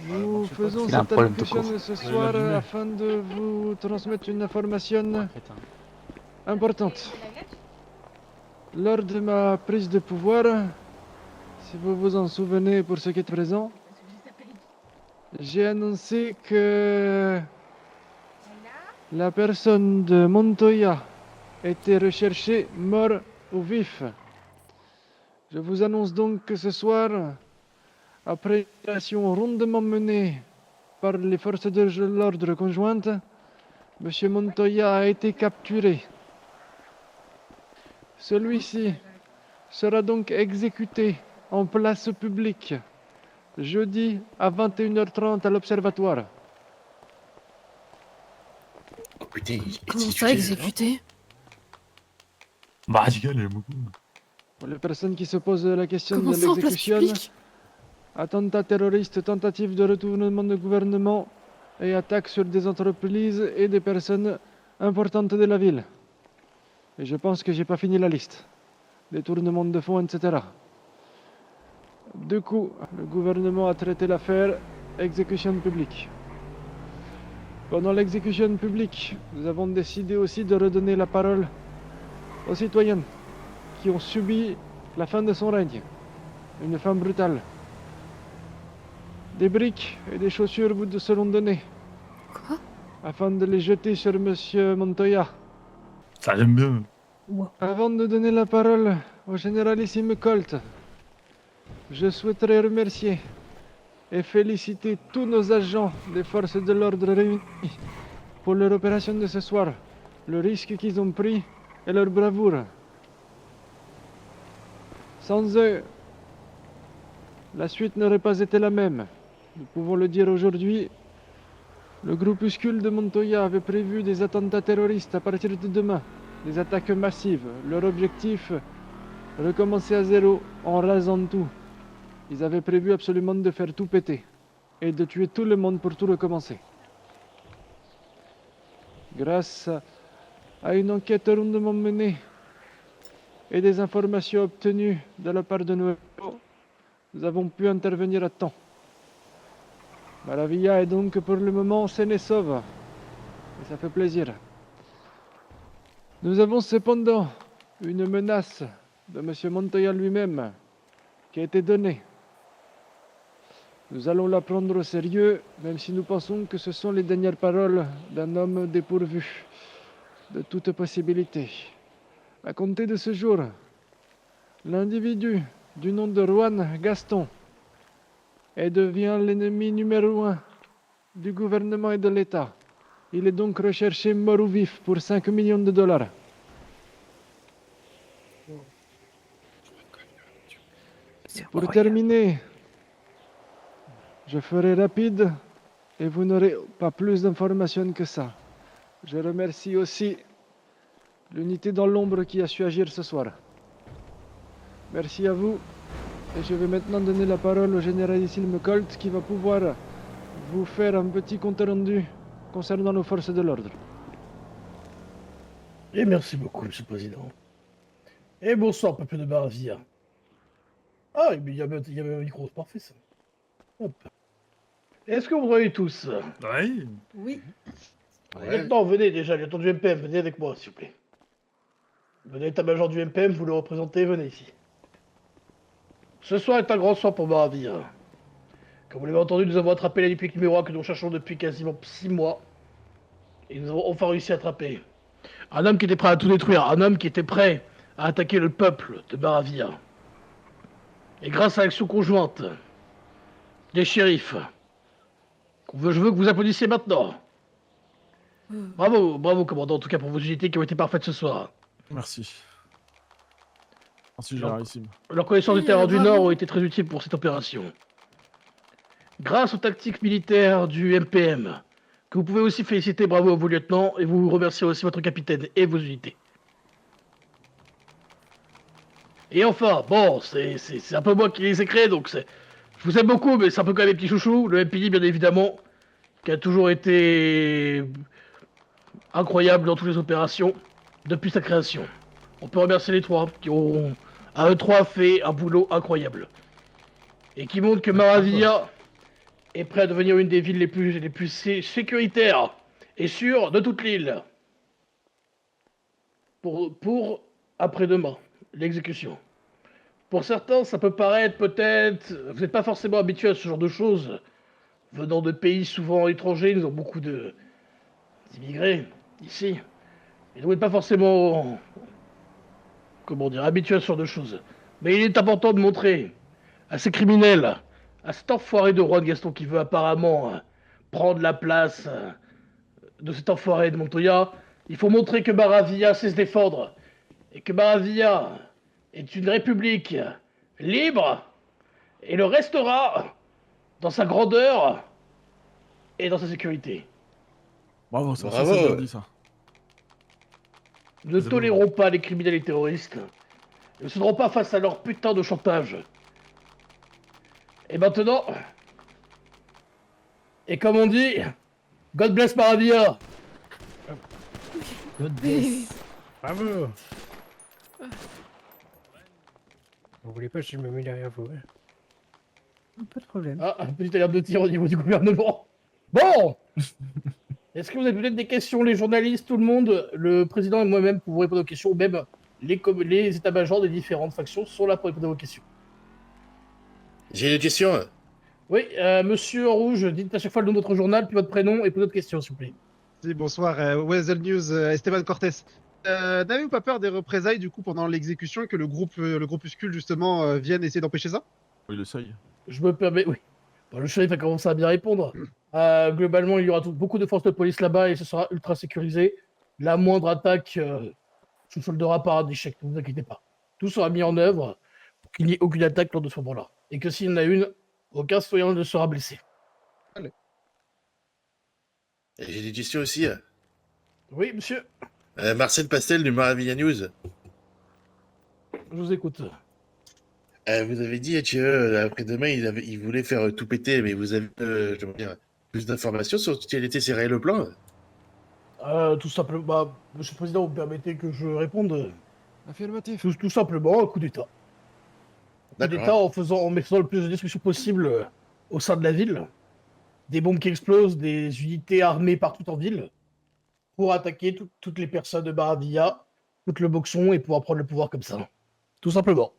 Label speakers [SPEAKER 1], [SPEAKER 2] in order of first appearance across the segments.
[SPEAKER 1] Nous faisons
[SPEAKER 2] Il a un
[SPEAKER 1] cette
[SPEAKER 2] problème tout
[SPEAKER 1] allocution
[SPEAKER 2] court.
[SPEAKER 1] ce soir afin de vous transmettre une information importante. Lors de ma prise de pouvoir, si vous vous en souvenez pour ceux qui êtes présents, j'ai annoncé que la personne de Montoya était recherchée mort ou vif. Je vous annonce donc que ce soir, après une opération rondement menée par les forces de l'ordre conjointes, M. Montoya a été capturé. Celui-ci sera donc exécuté en place publique jeudi à 21h30 à l'Observatoire.
[SPEAKER 3] Oh putain,
[SPEAKER 4] Comment ça, exécuté?
[SPEAKER 2] Bah, tu gueules, beaucoup.
[SPEAKER 1] Pour les personnes qui se posent la question
[SPEAKER 4] Comment
[SPEAKER 1] de
[SPEAKER 4] ça, en place
[SPEAKER 1] l'exécution,
[SPEAKER 4] publique?
[SPEAKER 1] attentat terroriste, tentative de retournement de gouvernement et attaque sur des entreprises et des personnes importantes de la ville. Et je pense que j'ai pas fini la liste. Détournement de fonds, etc. Du coup, le gouvernement a traité l'affaire exécution publique. Pendant l'exécution publique, nous avons décidé aussi de redonner la parole aux citoyens qui ont subi la fin de son règne. Une fin brutale. Des briques et des chaussures vous seront données
[SPEAKER 4] Quoi?
[SPEAKER 1] afin de les jeter sur Monsieur Montoya.
[SPEAKER 2] Ça, j'aime bien.
[SPEAKER 1] Avant de donner la parole au généralissime Colt, je souhaiterais remercier et féliciter tous nos agents des forces de l'ordre réunis pour leur opération de ce soir, le risque qu'ils ont pris et leur bravoure. Sans eux, la suite n'aurait pas été la même. Nous pouvons le dire aujourd'hui, le groupuscule de Montoya avait prévu des attentats terroristes à partir de demain, des attaques massives. Leur objectif, recommencer à zéro en rasant tout. Ils avaient prévu absolument de faire tout péter et de tuer tout le monde pour tout recommencer. Grâce à une enquête rondement menée et des informations obtenues de la part de nos héros, nous avons pu intervenir à temps. Maravilla est donc pour le moment saine et sauve, et ça fait plaisir. Nous avons cependant une menace de M. Montoya lui-même qui a été donnée. Nous allons la prendre au sérieux, même si nous pensons que ce sont les dernières paroles d'un homme dépourvu de toute possibilité. À compter de ce jour, l'individu du nom de Juan Gaston devient l'ennemi numéro 1 du gouvernement et de l'État. Il est donc recherché mort ou vif pour 5 millions de dollars. Pour terminer, je ferai rapide et vous n'aurez pas plus d'informations que ça. Je remercie aussi l'unité dans l'ombre qui a su agir ce soir. Merci à vous. Et je vais maintenant donner la parole au généralissime Colt qui va pouvoir vous faire un petit compte rendu concernant nos forces de l'ordre.
[SPEAKER 3] Et merci beaucoup, Monsieur le Président. Et bonsoir, peuple de Baravia. Ah, il y a un micro, c'est parfait ça. Hop. Est-ce que vous voyez tous?
[SPEAKER 2] Ouais.
[SPEAKER 4] Oui.
[SPEAKER 3] Maintenant, venez déjà, lieutenant du MPM, venez avec moi, s'il vous plaît. Venez, état-major du MPM, vous le représentez, venez ici. Ce soir est un grand soir pour Baravia. Comme vous l'avez entendu, nous avons attrapé l'héliplique numéro 1 que nous cherchons depuis quasiment 6 mois. Et nous avons enfin réussi à attraper un homme qui était prêt à tout détruire, un homme qui était prêt à attaquer le peuple de Baravia. Et grâce à l'action conjointe des shérifs, je veux que vous applaudissiez maintenant. Bravo, bravo, commandant, en tout cas pour vos unités qui ont été parfaites ce soir.
[SPEAKER 5] Merci. Merci, généralissime.
[SPEAKER 3] Leurs connaissances du terrain du Nord ont été très utiles pour cette opération. Grâce aux tactiques militaires du MPM, que vous pouvez aussi féliciter, bravo à vos lieutenants, et vous remercier aussi votre capitaine et vos unités. Et enfin, bon, c'est un peu moi qui les ai créés, donc je vous aime beaucoup, mais c'est un peu comme mes petits chouchous. Le MPD, bien évidemment, qui a toujours été incroyable dans toutes les opérations depuis sa création. On peut remercier les trois qui ont, à eux trois, fait un boulot incroyable. Et qui montrent que Maravilla est prêt à devenir une des villes les plus sécuritaires et sûres de toute l'île. Pour après-demain, l'exécution. Pour certains, ça peut paraître peut-être... Vous n'êtes pas forcément habitué à ce genre de choses. Venant de pays souvent étrangers, nous avons beaucoup d'immigrés ici. Et vous n'êtes pas forcément... Comment dire, habitué à ce genre de choses. Mais il est important de montrer à ces criminels, à cet enfoiré de Juan Gaston qui veut apparemment prendre la place de cet enfoiré de Montoya, il faut montrer que Maravilla sait se défendre et que Maravilla est une république libre et le restera dans sa grandeur et dans sa sécurité.
[SPEAKER 2] Bravo, ça,
[SPEAKER 5] Bravo.
[SPEAKER 2] c'est bien dit, ça.
[SPEAKER 3] Nous ne
[SPEAKER 2] C'est
[SPEAKER 3] tolérons pas les criminels et terroristes. Ils ne céderont pas face à leur putain de chantage. Et maintenant... Et comme on dit... God bless Maravilla.
[SPEAKER 6] God
[SPEAKER 4] Mais-
[SPEAKER 6] bless. Bravo. Vous voulez pas que je me mets derrière vous, hein?
[SPEAKER 7] Pas de problème.
[SPEAKER 3] Ah, un petit alerte de tir au niveau du gouvernement. Bon. Est-ce que vous avez peut-être des questions, les journalistes, tout le monde? Le président et moi-même pour vous répondre aux questions, ou même les états-majors des différentes factions sont là pour répondre à vos questions.
[SPEAKER 5] J'ai une question.
[SPEAKER 3] Oui, monsieur en rouge, dites à chaque fois le nom de votre journal, puis votre prénom, et puis d'autres questions, s'il vous plaît.
[SPEAKER 8] Si, bonsoir, Weasel News, Esteban Cortés. N'avez-vous pas peur des représailles du coup pendant l'exécution et que le groupuscule justement vienne essayer d'empêcher ça?
[SPEAKER 2] Oui, le seuil.
[SPEAKER 3] Je me permets, oui. Bon, le shérif a commencé à bien répondre. Globalement, il y aura beaucoup de forces de police là-bas et ce sera ultra sécurisé. La moindre attaque se soldera par un échec, ne vous inquiétez pas. Tout sera mis en œuvre pour qu'il n'y ait aucune attaque lors de ce moment-là. Et que s'il y en a une, aucun citoyen ne sera blessé.
[SPEAKER 5] J'ai des questions aussi.
[SPEAKER 3] Oui, monsieur,
[SPEAKER 5] Marcel Pastel du Maravilla News.
[SPEAKER 3] je vous écoute.
[SPEAKER 5] Vous avez dit que après-demain, il voulait faire tout péter, mais vous avez comment dire, plus d'informations sur quel était ses réels plans?
[SPEAKER 3] Tout simplement, bah, monsieur le président, vous me permettez que je réponde?
[SPEAKER 1] Affirmatif.
[SPEAKER 3] Tout simplement, un coup d'État. Coup d'État
[SPEAKER 5] D'accord.
[SPEAKER 3] en mettant le plus de destruction possible au sein de la ville. Des bombes qui explosent, des unités armées partout en ville, pour attaquer toutes les personnes de Maravilla, tout le boxon et pouvoir prendre le pouvoir comme ça. Tout simplement.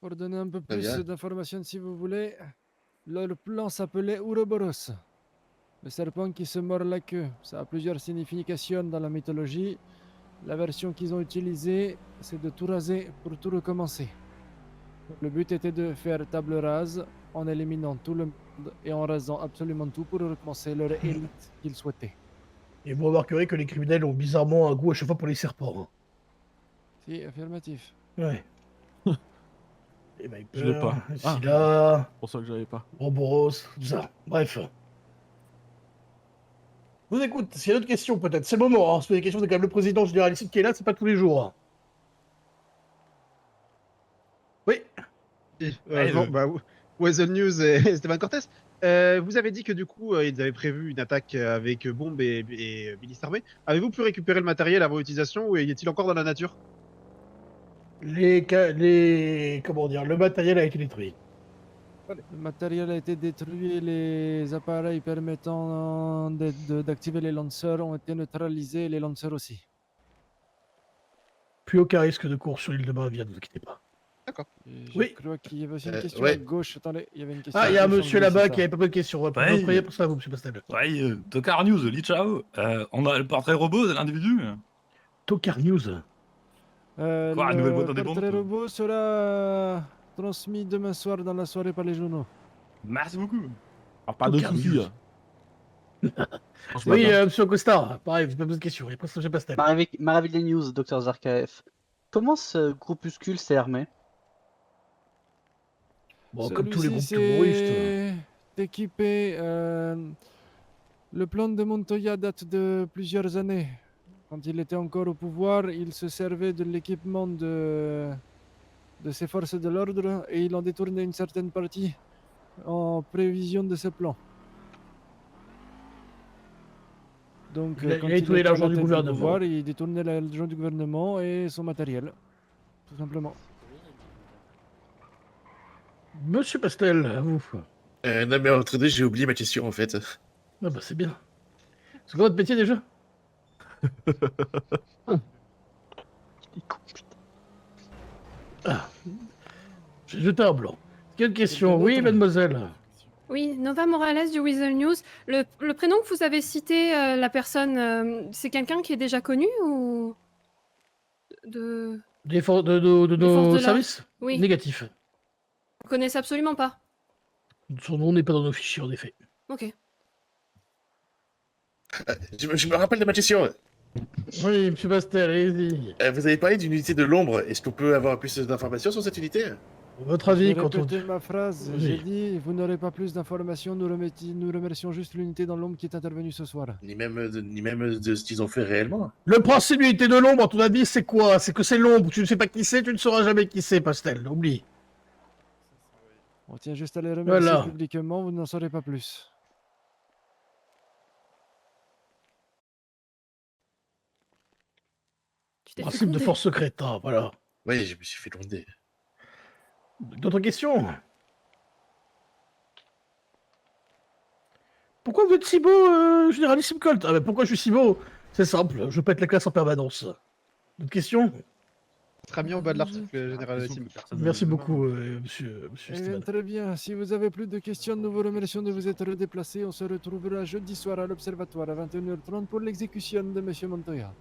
[SPEAKER 1] Pour donner un peu
[SPEAKER 5] Très
[SPEAKER 1] plus
[SPEAKER 5] bien.
[SPEAKER 1] d'informations si vous voulez, leur plan s'appelait Ouroboros. Le serpent qui se mord la queue. Ça a plusieurs significations dans la mythologie. La version qu'ils ont utilisée, c'est de tout raser pour tout recommencer. Le but était de faire table rase en éliminant tout le monde et en rasant absolument tout pour recommencer leur élite qu'ils souhaitaient.
[SPEAKER 3] Et vous remarquerez que les criminels ont bizarrement un goût à chaque fois pour les serpents.
[SPEAKER 1] Si, affirmatif.
[SPEAKER 3] Hein. Ouais. Et
[SPEAKER 2] Je l'ai pas.
[SPEAKER 3] Scylla,
[SPEAKER 2] C'est pour ça que j'avais pas.
[SPEAKER 3] Ouroboros, tout ça. Bref. Je vous écoute, s'il y a d'autres questions peut-être, c'est le moment. Hein. Si vous avez des questions, c'est quand même le président généraliste qui est là, c'est pas tous les jours. Hein. Oui.
[SPEAKER 8] Si,
[SPEAKER 2] Ouais,
[SPEAKER 8] bon, bah, Weasel News et Esteban Cortés. Vous avez dit que du coup ils avaient prévu une attaque avec bombes et milices armées. Avez-vous pu récupérer le matériel avant utilisation ou est-il encore dans la nature?
[SPEAKER 3] Comment dire, le matériel a été détruit.
[SPEAKER 1] Le matériel a été détruit et les appareils permettant d'activer les lanceurs ont été neutralisés, les lanceurs aussi.
[SPEAKER 3] Plus aucun risque de cours sur l'île de Maravilla, ne vous inquiétez pas.
[SPEAKER 1] Et je
[SPEAKER 3] Oui.
[SPEAKER 1] crois qu'il y avait aussi une question
[SPEAKER 5] ouais.
[SPEAKER 1] à gauche. Attendez, il y avait une question.
[SPEAKER 3] Ah, il y a
[SPEAKER 1] à
[SPEAKER 3] un
[SPEAKER 1] gauche,
[SPEAKER 3] monsieur
[SPEAKER 1] on me dit,
[SPEAKER 3] là-bas
[SPEAKER 1] c'est
[SPEAKER 3] qui
[SPEAKER 1] ça.
[SPEAKER 3] avait pas mal de questions.
[SPEAKER 2] Ouais.
[SPEAKER 3] Priez pour ça, vous, monsieur Pastel.
[SPEAKER 2] Ouais, Tokar News, Li Chao. On a le portrait robot de l'individu.
[SPEAKER 3] Tokar News.
[SPEAKER 2] Quoi, une nouvelle boîte à
[SPEAKER 1] le
[SPEAKER 2] des
[SPEAKER 1] portrait
[SPEAKER 2] bombes
[SPEAKER 1] robot sera transmis demain soir dans la soirée par les journaux.
[SPEAKER 2] Merci beaucoup. Alors, pas de
[SPEAKER 3] Tokar
[SPEAKER 2] soucis.
[SPEAKER 3] News.
[SPEAKER 2] Franchement,
[SPEAKER 3] Oui,
[SPEAKER 2] bien.
[SPEAKER 3] monsieur Costard, pareil, vous avez pas besoin de questions. Et après, monsieur Pastel.
[SPEAKER 7] Maravilla News, Dr Zarkaev. Comment ce groupuscule s'est armé?
[SPEAKER 3] Bon, comme tous les groupes
[SPEAKER 1] Celui-ci
[SPEAKER 3] terroristes.
[SPEAKER 1] s'est équipé. Le plan de Montoya date de plusieurs années. Quand il était encore au pouvoir, il se servait de l'équipement de ses forces de l'ordre et il en détournait une certaine partie en prévision de ce plan. Donc,
[SPEAKER 3] Il a
[SPEAKER 1] quand
[SPEAKER 3] détourné
[SPEAKER 1] était à
[SPEAKER 3] l'argent
[SPEAKER 1] la
[SPEAKER 3] du
[SPEAKER 1] tête
[SPEAKER 3] gouvernement.
[SPEAKER 1] pouvoir, il détournait l'argent du gouvernement et son matériel, tout simplement.
[SPEAKER 3] Monsieur Pastel, à vous.
[SPEAKER 5] Non, mais entre deux, j'ai oublié ma question, en fait.
[SPEAKER 3] Ah bah c'est bien. C'est quoi votre métier déjà? Ah. J'ai jeté un blanc. Quelle question? Oui, mademoiselle.
[SPEAKER 4] Oui, Nova Morales du Weasel News. Le prénom que vous avez cité, la personne, c'est quelqu'un qui est déjà connu ou de...
[SPEAKER 3] De
[SPEAKER 4] forces
[SPEAKER 3] nos
[SPEAKER 4] de l'ordre.
[SPEAKER 3] services?
[SPEAKER 4] Oui.
[SPEAKER 3] Négatif.
[SPEAKER 4] Vous connaissez absolument pas.
[SPEAKER 3] Son nom n'est pas dans nos fichiers, en effet.
[SPEAKER 4] Ok.
[SPEAKER 5] Je me rappelle de ma question.
[SPEAKER 3] Oui, monsieur Pastel, allez-y.
[SPEAKER 5] Vous avez parlé d'une unité de l'ombre. Est-ce qu'on peut avoir plus d'informations sur cette unité?
[SPEAKER 3] Votre
[SPEAKER 1] Je
[SPEAKER 3] avis,
[SPEAKER 1] vais
[SPEAKER 3] quand on...
[SPEAKER 1] répéter ma phrase.
[SPEAKER 3] Oui.
[SPEAKER 1] J'ai dit, vous n'aurez pas plus d'informations. Nous remercions juste l'unité dans l'ombre qui est intervenue ce soir.
[SPEAKER 5] Ni même de ce qu'ils ont fait réellement.
[SPEAKER 3] Le principe de l'unité de l'ombre, à ton avis, c'est quoi? C'est que c'est l'ombre. Tu ne sais pas qui c'est, tu ne sauras jamais qui c'est, Pastel. Oublie.
[SPEAKER 1] On tient juste à les remercier
[SPEAKER 3] Voilà.
[SPEAKER 1] publiquement. Vous n'en saurez pas plus.
[SPEAKER 4] Tu t'es fait
[SPEAKER 3] Principe de
[SPEAKER 4] gronder.
[SPEAKER 3] force secrète, hein, voilà.
[SPEAKER 5] Oui, je me suis fait gronder.
[SPEAKER 3] D'autres questions? Pourquoi vous êtes si beau, généralissime Colt? Ah, mais pourquoi je suis si beau? C'est simple, je pète la classe en permanence. D'autres questions?
[SPEAKER 8] Ce sera mis en bas de l'article général.
[SPEAKER 3] Merci beaucoup, monsieur
[SPEAKER 1] Eh bien,
[SPEAKER 3] Steven.
[SPEAKER 1] très bien. Si vous avez plus de questions, nous vous remercions de vous être déplacés. On se retrouvera jeudi soir à l'Observatoire à 21h30 pour l'exécution de monsieur Montoya.